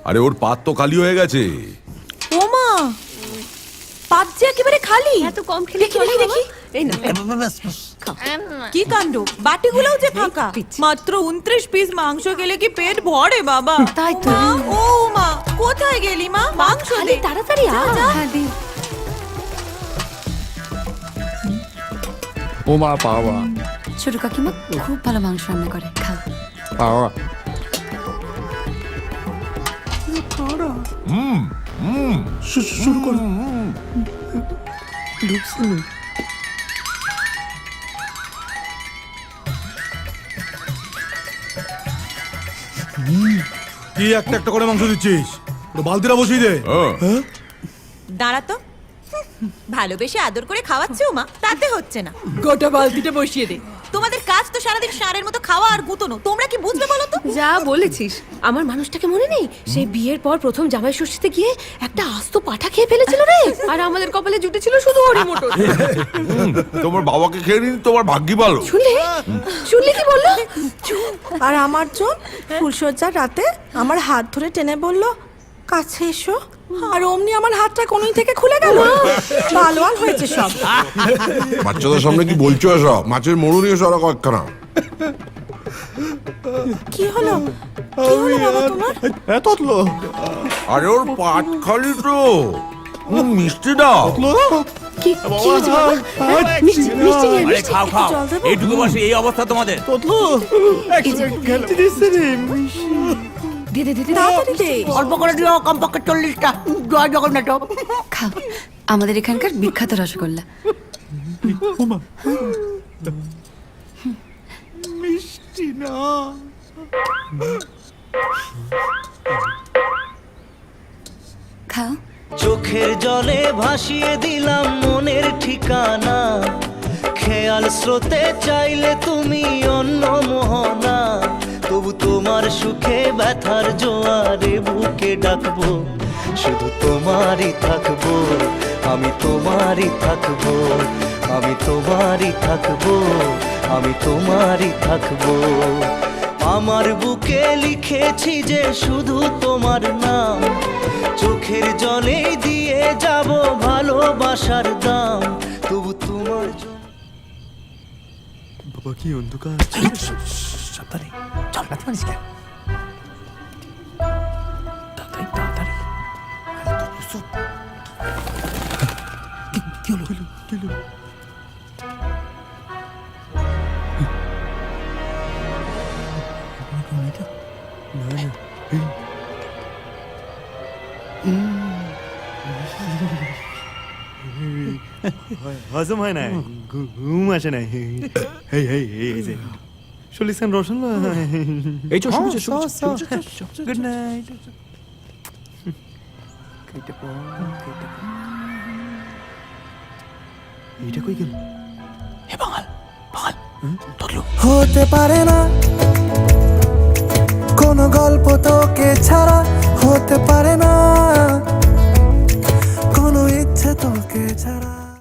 আরে ওর পাত তো খালি হয়ে গেছে। ওমা, পাত যে একেবারে খালি। এত কম খেলে দেখি দেখি দেখি। এই না, কি কাণ্ড, বাটিগুলোও যে ফাঁকা। মাত্র 29 পিস মাংস খেলে কি পেট ভরে বাবা? তাই তো। ও মা, কোথায় গেলি মা? মাংস দে তাড়াতাড়ি আ। হ্যাঁ দি। ও মা পাওয়া ছোট কাকিমা খুব ভালো মাংস রান্না করে, খাও। পাওয়া শুরু করো। ঢুকছে না। কি একটা একটা করে মাংস দিচ্ছিস? বালতিটা বসিয়ে দে। দাঁড়া তো, ভালোবেসে আদর করে খাওয়াচ্ছে মা, তাতে হচ্ছে না। গোটা বালতিটা বসিয়ে দে। তোমাদের কাজ তো সারাদিন ষাঁড়ের মতো খাওয়া আর গুতনো, তোমরা কি বুঝবে বলো তো? যা বলেছিস, আমার মানুষটাকে মনে নেই? সেই বিয়ের পর প্রথম জামাই ষষ্ঠীতে গিয়ে একটা আস্ত পাঠা খেয়ে ফেলেছিল রে, আর আমাদের কপালে জুটেছিল শুধু হরি মোটর। তোমার বাবাকে খেয়ে নিন, তোমার ভাগ্যি ভালো। শুনলি কি বললো? আর আমার জন ফুলসজ্জার রাতে আমার হাত ধরে টেনে বলল, কাছে এসো। আর অমনি আমার হাতটা কোনই থেকে খুলে গেল। লাল হয়েছে সব। বাচ্চাদের সামনে কি বলছো এসব? মাছের মরু নিয়ে সরা কয়েকখানা। কি হলো? কি হলো বাবা তোমার? ততলো। আরে ওর পাট খালি তো। মিষ্টি দাও। কি হয়েছে বাবা? মিষ্টি মিষ্টি নিয়ে, আরে মিষ্টি। খাও খাও, জল দেবো? এইটুকু বসে এই অবস্থা তোমাদের। ততলো। খেলতে দিচ্ছে রে। দে দে দে দে। তাড়াতাড়ি দে। অল্প করে দিও, কমপক্ষে 40টা। জয় জগন্নাথ। খাও, আমাদের এখানকার বিখ্যাত রসগোল্লা। মিষ্টি না। খাও। চোখের জলে ভাসিয়ে দিলাম মনের ঠিকানা, খেয়াল স্রোতে চাইলে তুমি অন্য মোহনা, তবু তোমার সুখে ব্যথার জোয়ারে বুকে ডাকবো, শুধু তোমারই থাকবো, আমি তোমারই থাকবো, আমি তোমারই থাকবো, আমি তোমারই থাকবো। আমার বুকে লিখেছি যে শুধু তোমার নাম, চোখের জলে দিয়ে যাব ভালোবাসার দাম, তবু তোমার বাবা কি অন্ধকার। সাবধানে চল, রাতে মানিস কেন? তাড়াতাড়ি তাড়াতাড়ি। কি হলো? কি হলো? হজম হয় না, ঘুম আসে না। চল্লিশ রোশন। এই চো গুড নাইট। এইটা কই গেল? হে বাঙাল, বাঙাল ততলো। হতে পারে না কোনো গল্প তোকে ছাড়া, হতে পারে না কোনো ইচ্ছে তোকে ছাড়া।